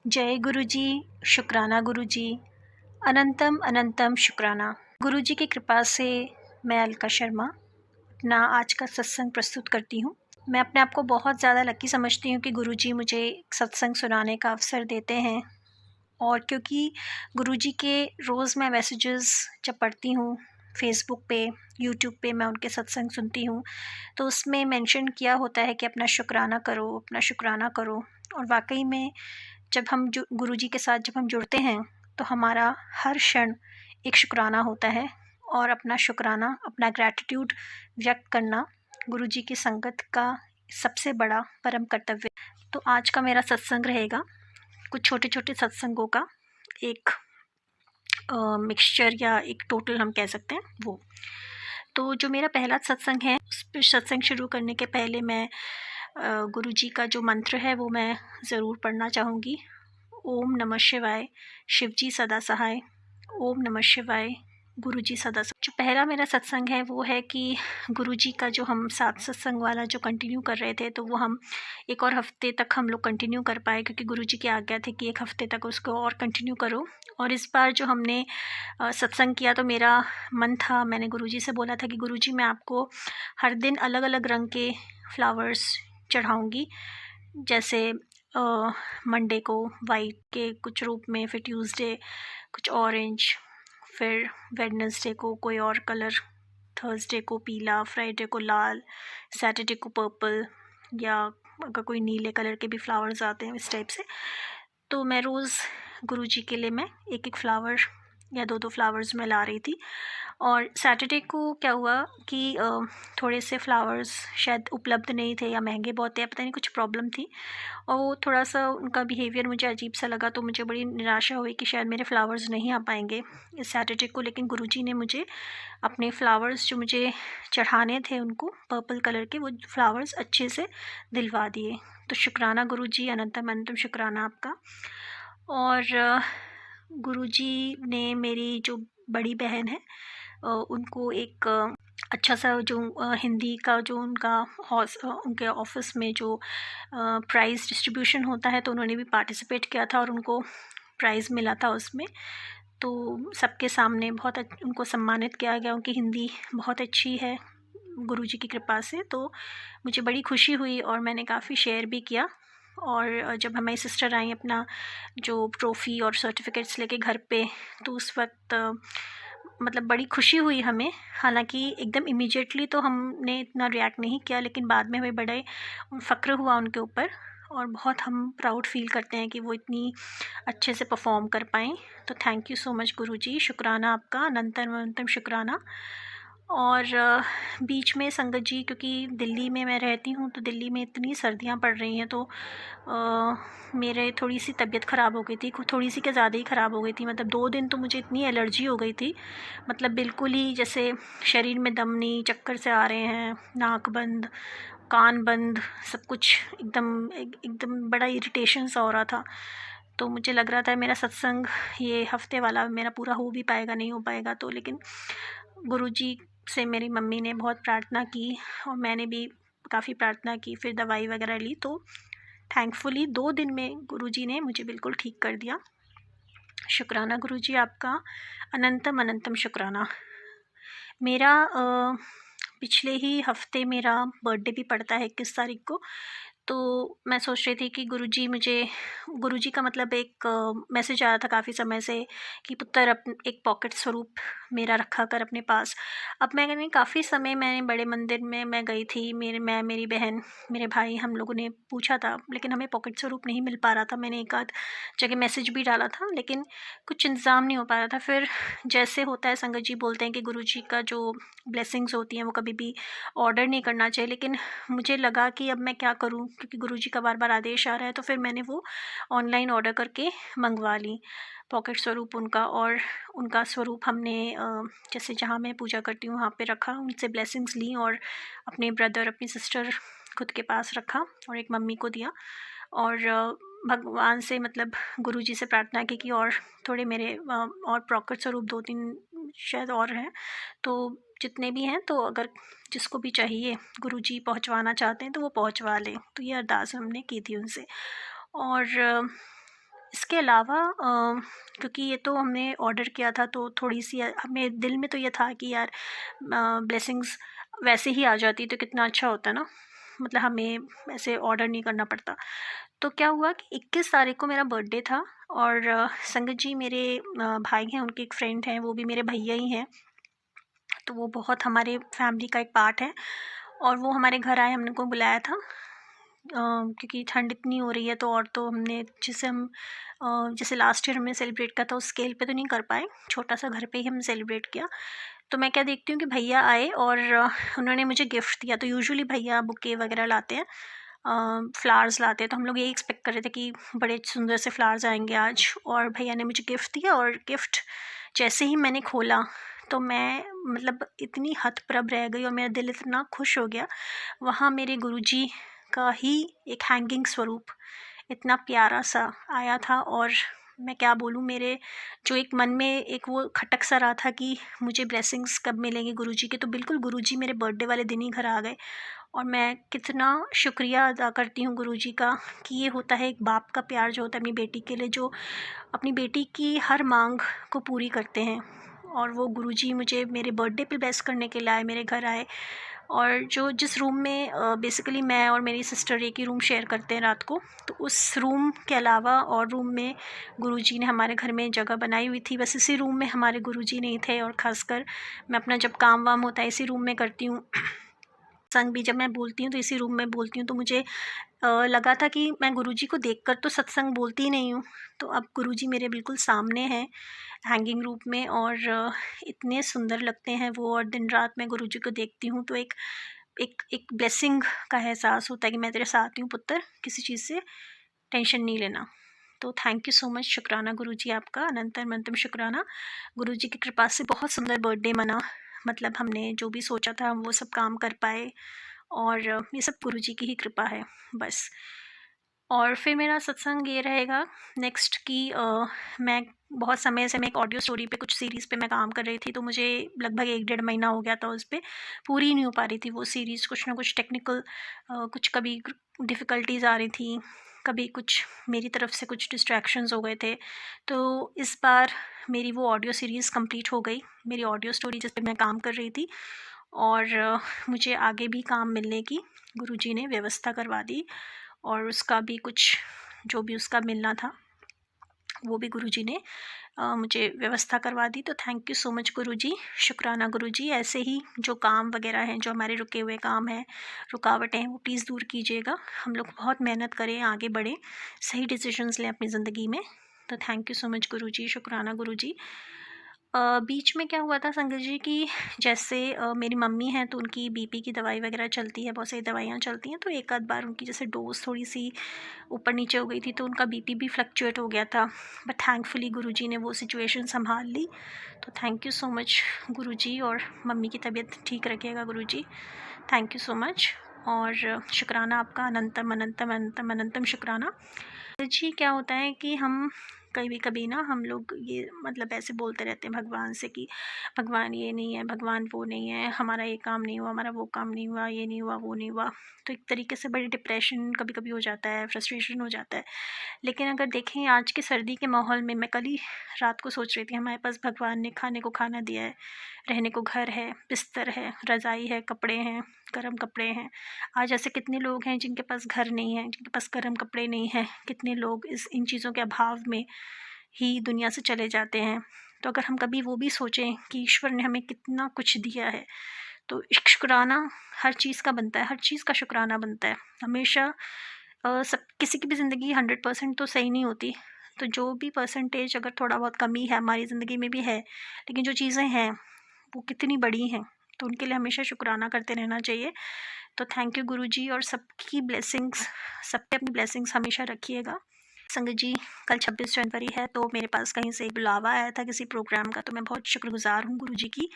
जय गुरु जी, शुक्राना गुरु जी, अनंतम अनंतम शुक्राना। गुरु जी की कृपा से मैं अलका शर्मा अपना आज का सत्संग प्रस्तुत करती हूँ। मैं अपने आप को बहुत ज़्यादा लकी समझती हूँ कि गुरु जी मुझे सत्संग सुनाने का अवसर देते हैं। और क्योंकि गुरु जी के रोज़ मैं मैसेजेस जब पढ़ती हूँ फेसबुक पे, यूट्यूब पे, मैं उनके सत्संग सुनती हूँ, तो उसमें मेंशन किया होता है कि अपना शुक्राना करो, अपना शुक्राना करो। और वाक़ई में जब हम जो गुरु जी के साथ जब हम जुड़ते हैं, तो हमारा हर क्षण एक शुक्राना होता है। और अपना शुक्राना, अपना ग्रैटिट्यूड व्यक्त करना गुरु जी की संगत का सबसे बड़ा परम कर्तव्य। तो आज का मेरा सत्संग रहेगा कुछ छोटे-छोटे सत्संगों का एक मिक्सचर या एक टोटल हम कह सकते हैं वो। तो जो मेरा पहला सत्संग है, उस पे सत्संग शुरू करने के पहले मैं गुरु जी का जो मंत्र है वो मैं ज़रूर पढ़ना चाहूँगी। ओम नमः शिवाय, शिव जी सदा सहाय। ओम नमः शिवाय, गुरु जी सदा सहाय। जो पहला मेरा सत्संग है वो है कि गुरु जी का जो हम 7 सत्संग वाला जो कंटिन्यू कर रहे थे, तो वो हम एक और हफ्ते तक हम लोग कंटिन्यू कर पाए, क्योंकि गुरु जी की आज्ञा थी कि 1 हफ्ते तक उसको और कंटिन्यू करो। और इस बार जो हमने सत्संग किया, तो मेरा मन था, मैंने गुरु जी से बोला था कि गुरु जी मैं आपको हर दिन अलग अलग रंग के फ्लावर्स चढ़ाऊँगी। जैसे मंडे को वाइट के कुछ रूप में, फिर ट्यूसडे कुछ ऑरेंज, फिर वेडनेसडे को कोई और कलर, थर्सडे को पीला, फ्राइडे को लाल, सैटरडे को पर्पल, या अगर कोई नीले कलर के भी फ्लावर्स आते हैं इस टाइप से। तो मैं रोज़ गुरु जी के लिए मैं एक एक फ्लावर या दो दो फ्लावर्स मैं ला रही थी। और सैटरडे को क्या हुआ कि थोड़े से फ्लावर्स शायद उपलब्ध नहीं थे, या महंगे बहुत थे, या पता नहीं कुछ प्रॉब्लम थी। और वो थोड़ा-सा उनका बिहेवियर मुझे अजीब-सा लगा, तो मुझे बड़ी निराशा हुई कि शायद मेरे फ्लावर्स नहीं आ पाएँगे इस सैटरडे को। लेकिन गुरुजी ने मुझे अपने फ्लावर्स जो मुझे चढ़ाने थे उनको पर्पल कलर के, वो फ्लावर्स अच्छे से दिलवा दिए। तो शुक्राना गुरुजी, अनंतम अनंतम शुक्राना आपका। और गुरुजी ने मेरी जो बड़ी बहन है उनको एक अच्छा-सा जो हिंदी का जो उनका उनके ऑफ़िस में जो प्राइज़ डिस्ट्रीब्यूशन होता है, तो उन्होंने भी पार्टिसिपेट किया था और उनको प्राइज़ मिला था उसमें। तो सबके सामने बहुत उनको सम्मानित किया गया। उनकी हिंदी बहुत अच्छी है गुरुजी की कृपा से, तो मुझे बड़ी खुशी हुई और मैंने काफ़ी शेयर भी किया। और जब हमारी सिस्टर आई अपना जो ट्रॉफ़ी और सर्टिफ़िकेट्स लेके घर पे, तो उस वक़्त मतलब बड़ी खुशी हुई हमें। हालाँकि एकदम इमीडिएटली तो हमने इतना रिएक्ट नहीं किया, लेकिन बाद में हमें बड़े फ़क्र हुआ उनके ऊपर, और बहुत हम प्राउड फ़ील करते हैं कि वो इतनी अच्छे से परफ़ॉर्म कर पाएँ। तो थैंक यू सो मच गुरुजी, शुक्राना आपका, अनंतम अनंतम शुक्राना। और बीच में संगत जी, क्योंकि दिल्ली में मैं रहती हूँ, तो दिल्ली में इतनी सर्दियाँ पड़ रही हैं, तो मेरे थोड़ी-सी तबीयत ख़राब हो गई थी, थोड़ी-सी क्या ज़्यादा ही ख़राब हो गई थी। मतलब 2 दिन तो मुझे इतनी एलर्जी हो गई थी, मतलब बिल्कुल ही जैसे शरीर में दम नहीं, चक्कर से आ रहे हैं, नाक बंद, कान बंद, सब कुछ एकदम बड़ा इरिटेशन सा हो रहा था। तो मुझे लग रहा था मेरा सत्संग ये हफ़्ते वाला मेरा पूरा हो भी पाएगा, नहीं हो पाएगा। तो लेकिन गुरुजी से मेरी मम्मी ने बहुत प्रार्थना की, और मैंने भी काफ़ी प्रार्थना की, फिर दवाई वगैरह ली, तो थैंकफुली 2 दिन में गुरुजी ने मुझे बिल्कुल ठीक कर दिया। शुक्राना गुरुजी आपका, अनंतम अनंतम शुक्राना। मेरा पिछले ही हफ़्ते मेरा बर्थडे भी पड़ता है 21 तारीख को। तो मैं सोच रही थी कि गुरुजी का मतलब एक मैसेज आया था काफ़ी समय से कि पुत्र एक पॉकेट स्वरूप मेरा रखा कर अपने पास। अब मैंने काफ़ी समय मैंने बड़े मंदिर में मैं गई थी, मेरी बहन, मेरे भाई, हम लोगों ने पूछा था, लेकिन हमें पॉकेट स्वरूप नहीं मिल पा रहा था। मैंने एक आध जगह मैसेज भी डाला था, लेकिन कुछ इंतज़ाम नहीं हो पा रहा था। फिर जैसे होता है, संगत जी बोलते हैं कि गुरुजी का जो ब्लेसिंग्स होती हैं वो कभी भी ऑर्डर नहीं करना चाहिए। लेकिन मुझे लगा कि अब मैं क्या करूं, क्योंकि गुरुजी का बार बार आदेश आ रहा है। तो फिर मैंने वो ऑनलाइन ऑर्डर करके मंगवा ली पॉकेट स्वरूप उनका। और उनका स्वरूप हमने जैसे जहाँ मैं पूजा करती हूँ वहाँ पे रखा, उनसे ब्लेसिंग्स ली, और अपने ब्रदर, अपनी सिस्टर खुद के पास रखा, और एक मम्मी को दिया। और भगवान से, मतलब गुरुजी से प्रार्थना की कि और थोड़े मेरे और पॉकेट स्वरूप 2-3 शायद और हैं, तो जितने भी हैं, तो अगर जिसको भी चाहिए गुरुजी पहुंचवाना चाहते हैं तो वो पहुंचवा लें। तो ये अरदास हमने की थी उनसे। और इसके अलावा क्योंकि ये तो हमने ऑर्डर किया था, तो थोड़ी सी हमें दिल में तो ये था कि यार ब्लेसिंग्स वैसे ही आ जाती तो कितना अच्छा होता ना, मतलब हमें ऐसे ऑर्डर नहीं करना पड़ता। तो क्या हुआ कि 21 तारीख को मेरा बर्थडे था, और संगत जी मेरे भाई हैं, उनके एक फ्रेंड हैं, वो भी मेरे भैया ही हैं, तो वो बहुत हमारे फैमिली का एक पार्ट है, और वो हमारे घर आए, हमने उनको बुलाया था। क्योंकि ठंड इतनी हो रही है, तो और तो हमने जिसे हम जैसे लास्ट ईयर हमने सेलिब्रेट किया था उस स्केल पे तो नहीं कर पाए, छोटा सा घर पे ही हमने सेलिब्रेट किया। तो मैं क्या देखती हूँ कि भैया आए और उन्होंने मुझे गिफ्ट दिया। तो यूजुअली भैया बुके वगैरह लाते हैं, फ्लावर्स लाते हैं, तो हम लोग यही एक्सपेक्ट कर रहे थे कि बड़े सुंदर से फ्लावर्स आएंगे आज, और भैया ने मुझे गिफ्ट दिया। और गिफ्ट जैसे ही मैंने खोला तो मैं मतलब इतनी हतप्रभ रह गई, और मेरा दिल इतना खुश हो गया। वहाँ मेरे गुरुजी का ही एक हैंगिंग स्वरूप इतना प्यारा सा आया था, और मैं क्या बोलूँ, मेरे जो एक मन में एक वो खटक सा रहा था कि मुझे ब्लेसिंग्स कब मिलेंगे गुरुजी के, तो बिल्कुल गुरुजी मेरे बर्थडे वाले दिन ही घर आ गए। और मैं कितना शुक्रिया अदा करती हूँ गुरुजी का कि ये होता है एक बाप का प्यार जो होता है अपनी बेटी के लिए, जो अपनी बेटी की हर मांग को पूरी करते हैं। और वो गुरुजी मुझे मेरे बर्थडे पे ब्लेस करने के लिए आए, मेरे घर आए। और जो जिस रूम में बेसिकली मैं और मेरी सिस्टर एक ही रूम शेयर करते हैं रात को, तो उस रूम के अलावा और रूम में गुरुजी ने हमारे घर में जगह बनाई हुई थी। बस इसी रूम में हमारे गुरुजी नहीं थे, और ख़ासकर मैं अपना जब काम वाम होता है इसी रूम में करती हूँ। संग भी जब मैं बोलती हूँ तो इसी रूम में बोलती हूँ, तो मुझे लगा था कि मैं गुरुजी को देखकर तो सत्संग बोलती ही नहीं हूँ। तो अब गुरुजी मेरे बिल्कुल सामने हैं हैंगिंग रूप में, और इतने सुंदर लगते हैं वो। और दिन रात मैं गुरुजी को देखती हूँ तो एक एक एक ब्लेसिंग का एहसास होता है कि मैं तेरे साथ हूँ पुत्र, किसी चीज़ से टेंशन नहीं लेना। तो थैंक यू सो मच, शुक्राना गुरुजी आपका, अनंतम अनंतम शुक्राना। गुरुजी की कृपा से बहुत सुंदर बर्थडे मना, मतलब हमने जो भी सोचा था हम वो सब काम कर पाए, और ये सब गुरुजी की ही कृपा है बस। और फिर मेरा सत्संग ये रहेगा नेक्स्ट कि मैं बहुत समय से मैं एक ऑडियो स्टोरी पे कुछ सीरीज़ पे मैं काम कर रही थी, तो मुझे लगभग 1 डेढ़ महीना हो गया था उस पर, पूरी नहीं हो पा रही थी वो सीरीज़। कुछ ना कुछ टेक्निकल कुछ कभी डिफ़िकल्टीज़ आ रही थी, कभी कुछ मेरी तरफ से कुछ डिस्ट्रैक्शंस हो गए थे। तो इस बार मेरी वो ऑडियो सीरीज़ कंप्लीट हो गई, मेरी ऑडियो स्टोरी जिस पे मैं काम कर रही थी। और मुझे आगे भी काम मिलने की गुरुजी ने व्यवस्था करवा दी, और उसका भी कुछ जो भी उसका मिलना था वो भी गुरुजी ने मुझे व्यवस्था करवा दी। तो थैंक यू सो मच गुरुजी, शुक्राना गुरुजी। ऐसे ही जो काम वगैरह हैं, जो हमारे रुके हुए काम हैं, रुकावटें हैं, वो प्लीज़ दूर कीजिएगा। हम लोग बहुत मेहनत करें, आगे बढ़ें, सही डिसीजंस लें अपनी ज़िंदगी में। तो थैंक यू सो मच गुरुजी, शुक्राना गुरुजी। बीच में क्या हुआ था संगत जी कि जैसे मेरी मम्मी हैं तो उनकी बीपी की दवाई वगैरह चलती है, बहुत सारी दवाइयाँ चलती हैं, तो एक आध बार उनकी जैसे डोज़ थोड़ी सी ऊपर नीचे हो गई थी, तो उनका बीपी भी फ्लक्चुएट हो गया था। बट थैंकफुली गुरुजी ने वो सिचुएशन संभाल ली। तो थैंक यू सो मच गुरुजी, और मम्मी की तबीयत ठीक रखिएगा गुरुजी। थैंक यू सो मच, और शुक्राना आपका, अनंतम अनंतम अनंतम अनंतम शुक्राना। जी क्या होता है कि हम कभी कभी ना हम लोग ये मतलब ऐसे बोलते रहते हैं भगवान से कि भगवान ये नहीं है, भगवान वो नहीं है, हमारा ये काम नहीं हुआ, हमारा वो काम नहीं हुआ, ये नहीं हुआ, वो नहीं हुआ। तो एक तरीके से बड़ी डिप्रेशन कभी कभी हो जाता है, फ्रस्ट्रेशन हो जाता है। लेकिन अगर देखें आज के सर्दी के माहौल में, मैं कल ही रात को सोच रही थी, हमारे पास भगवान ने खाने को खाना दिया है, रहने को घर है, बिस्तर है, रज़ाई है, कपड़े हैं, गर्म कपड़े हैं। आज ऐसे कितने लोग हैं जिनके पास घर नहीं है, जिनके पास गर्म कपड़े नहीं हैं, कितने लोग इन चीज़ों के अभाव में ही दुनिया से चले जाते हैं। तो अगर हम कभी वो भी सोचें कि ईश्वर ने हमें कितना कुछ दिया है, तो शुक्राना हर चीज़ का बनता है, हर चीज़ का शुक्राना बनता है हमेशा। सब किसी की भी ज़िंदगी 100% तो सही नहीं होती, तो जो भी परसेंटेज अगर थोड़ा बहुत कमी है हमारी ज़िंदगी में भी है, लेकिन जो चीज़ें हैं वो कितनी बड़ी हैं, तो उनके लिए हमेशा शुक्राना करते रहना चाहिए। तो थैंक यू गुरुजी, और सबकी ब्लेसिंग्स, सब पे अपनी ब्लेसिंग्स हमेशा रखिएगा। संगत जी कल 26 जनवरी है, तो मेरे पास कहीं से बुलावा आया था किसी प्रोग्राम का, तो मैं बहुत शुक्रगुज़ार हूँ गुरुजी की,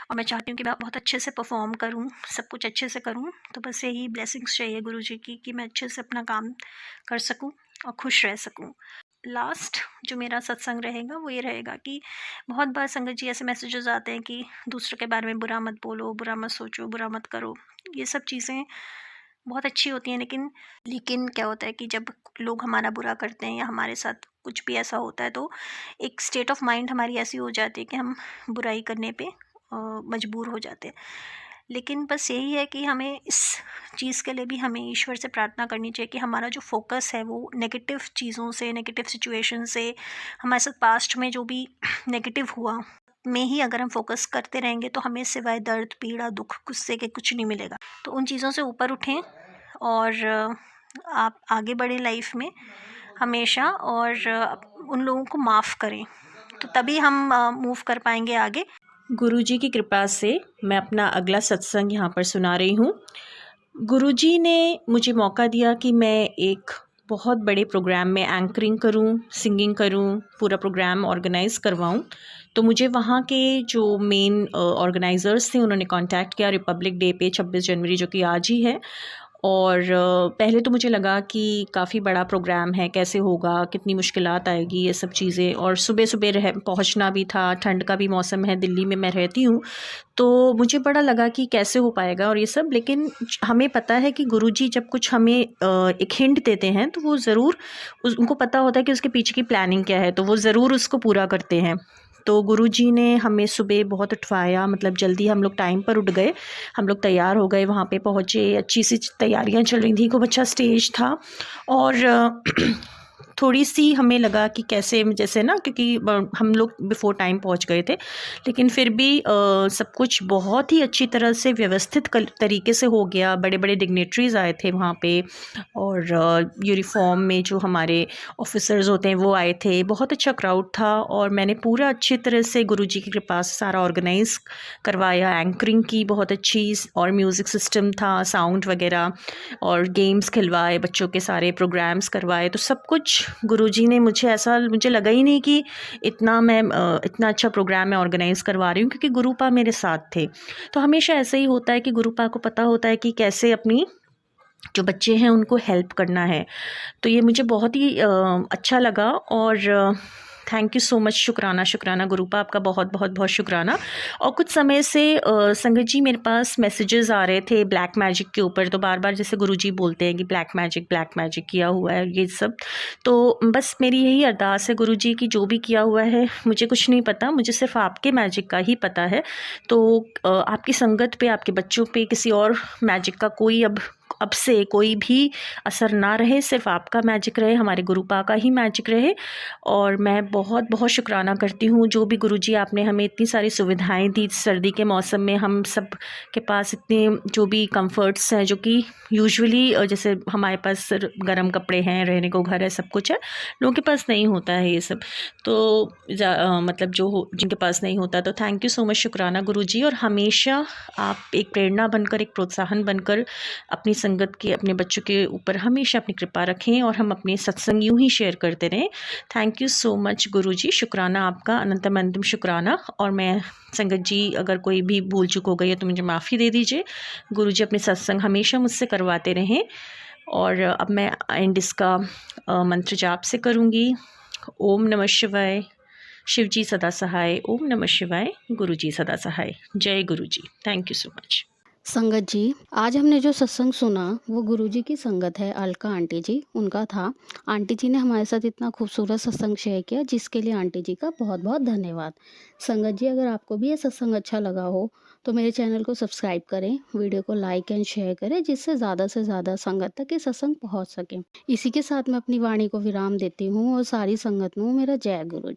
और मैं चाहती हूँ कि मैं बहुत अच्छे से परफॉर्म करूँ, सब कुछ अच्छे से करूँ। तो बस यही ब्लेसिंग्स चाहिए गुरुजी की कि मैं अच्छे से अपना काम कर सकूँ और खुश रह सकूँ। लास्ट जो मेरा सत्संग रहेगा वो ये रहेगा कि बहुत बार संगत जी ऐसे मैसेजेस आते हैं कि दूसरों के बारे में बुरा मत बोलो, बुरा मत सोचो, बुरा मत करो। ये सब चीज़ें बहुत अच्छी होती हैं, लेकिन क्या होता है कि जब लोग हमारा बुरा करते हैं या हमारे साथ कुछ भी ऐसा होता है तो एक स्टेट ऑफ माइंड हमारी ऐसी हो जाती है कि हम बुराई करने पे मजबूर हो जाते हैं। लेकिन बस यही है कि हमें इस चीज़ के लिए भी हमें ईश्वर से प्रार्थना करनी चाहिए कि हमारा जो फोकस है वो नेगेटिव चीज़ों से, नेगेटिव सिचुएशन से, हमारे साथ पास्ट में जो भी नेगेटिव हुआ में ही अगर हम फोकस करते रहेंगे तो हमें सिवाय दर्द, पीड़ा, दुख, गुस्से के कुछ नहीं मिलेगा। तो उन चीज़ों से ऊपर उठें और आप आगे बढ़ें लाइफ में हमेशा, और उन लोगों को माफ़ करें, तो तभी हम मूव कर पाएंगे आगे। गुरुजी की कृपा से मैं अपना अगला सत्संग यहाँ पर सुना रही हूँ। गुरुजी ने मुझे मौका दिया कि मैं एक बहुत बड़े प्रोग्राम में एंकरिंग करूं, सिंगिंग करूं, पूरा प्रोग्राम ऑर्गेनाइज़ करवाऊं। तो मुझे वहाँ के जो मेन ऑर्गेनाइज़र्स थे उन्होंने कांटेक्ट किया रिपब्लिक डे पे 26 जनवरी, जो कि आज ही है। और पहले तो मुझे लगा कि काफ़ी बड़ा प्रोग्राम है, कैसे होगा, कितनी मुश्किलात आएगी, ये सब चीज़ें। और सुबह सुबह पहुंचना भी था, ठंड का भी मौसम है, दिल्ली में मैं रहती हूँ, तो मुझे बड़ा लगा कि कैसे हो पाएगा और ये सब। लेकिन हमें पता है कि गुरुजी जब कुछ हमें एक हिंट देते हैं तो वो ज़रूर उनको पता होता है कि उसके पीछे की प्लानिंग क्या है, तो वो ज़रूर उसको पूरा करते हैं। तो गुरुजी ने हमें सुबह बहुत उठवाया, मतलब जल्दी हम लोग टाइम पर उठ गए, हम लोग तैयार हो गए, वहाँ पे पहुँचे, अच्छी सी तैयारियाँ चल रही थी, खूब अच्छा स्टेज था। और थोड़ी सी हमें लगा कि कैसे, जैसे ना, क्योंकि हम लोग बिफ़ोर टाइम पहुंच गए थे, लेकिन फिर भी सब कुछ बहुत ही अच्छी तरह से व्यवस्थित तरीके से हो गया। बड़े बड़े डिग्नेटरीज़ आए थे वहाँ पे, और यूनिफॉर्म में जो हमारे ऑफिसर्स होते हैं वो आए थे। बहुत अच्छा क्राउड था और मैंने पूरा अच्छी तरह से गुरुजी की कृपा से सारा ऑर्गेनाइज़ करवाया। एंकरिंग की बहुत अच्छी, और म्यूज़िक सिस्टम था, साउंड वगैरह, और गेम्स खिलवाए, बच्चों के सारे प्रोग्राम्स करवाए। तो सब कुछ गुरुजी ने, मुझे लगा ही नहीं कि इतना अच्छा प्रोग्राम मैं ऑर्गेनाइज़ करवा रही हूँ, क्योंकि गुरुपा मेरे साथ थे। तो हमेशा ऐसा ही होता है कि गुरुपा को पता होता है कि कैसे अपनी जो बच्चे हैं उनको हेल्प करना है। तो ये मुझे बहुत ही अच्छा लगा। और थैंक यू सो मच, शुक्राना गुरुपा, आपका बहुत बहुत बहुत शुक्राना। और कुछ समय से संगत जी मेरे पास मैसेजेस आ रहे थे ब्लैक मैजिक के ऊपर, तो बार बार जैसे गुरुजी बोलते हैं कि ब्लैक मैजिक किया हुआ है ये सब। तो बस मेरी यही अरदास है गुरुजी की, जो भी किया हुआ है मुझे कुछ नहीं पता, मुझे सिर्फ आपके मैजिक का ही पता है। तो आपकी संगत पे, आपके बच्चों पे किसी और मैजिक का कोई अब से कोई भी असर ना रहे, सिर्फ आपका मैजिक रहे, हमारे गुरुपा का ही मैजिक रहे। और मैं बहुत बहुत शुक्राना करती हूँ, जो भी गुरुजी आपने हमें इतनी सारी सुविधाएं दी। सर्दी के मौसम में हम सब के पास इतने जो भी कंफर्ट्स हैं, जो कि यूजुअली जैसे हमारे पास गर्म कपड़े हैं, रहने को घर है, सब कुछ है, लोगों के पास नहीं होता है ये सब। तो मतलब जिनके पास नहीं होता, तो थैंक यू सो मच, शुक्राना गुरुजी। और हमेशा आप एक प्रेरणा बनकर, एक प्रोत्साहन बनकर अपनी संगत के, अपने बच्चों के ऊपर हमेशा अपनी कृपा रखें, और हम अपने सत्संग यूं ही शेयर करते रहें। थैंक यू सो मच गुरुजी, शुक्राना आपका, अनंतम शुक्राना। और मैं संगत जी, अगर कोई भी भूल चूक हो गई है तो मुझे माफ़ी दे दीजिए। गुरुजी अपने सत्संग हमेशा मुझसे करवाते रहें। और अब मैं एंड इसका मंत्र जाप से करूँगी। ओम नमः शिवाय, शिवजी सदा सहाय। ओम नमः शिवाय, गुरुजी सदा सहाय। जय Guruji. Thank you so much. संगत जी, आज हमने जो सत्संग सुना वो गुरुजी की संगत है, अलका आंटी जी उनका था। आंटी जी ने हमारे साथ इतना खूबसूरत सत्संग शेयर किया, जिसके लिए आंटी जी का बहुत बहुत धन्यवाद। संगत जी, अगर आपको भी ये सत्संग अच्छा लगा हो तो मेरे चैनल को सब्सक्राइब करें, वीडियो को लाइक एंड शेयर करें, जिससे ज़्यादा से ज़्यादा संगत तक ये सत्संग पहुँच सके। इसी के साथ मैं अपनी वाणी को विराम देती हूँ और सारी संगत में मेरा जय गुरु जी।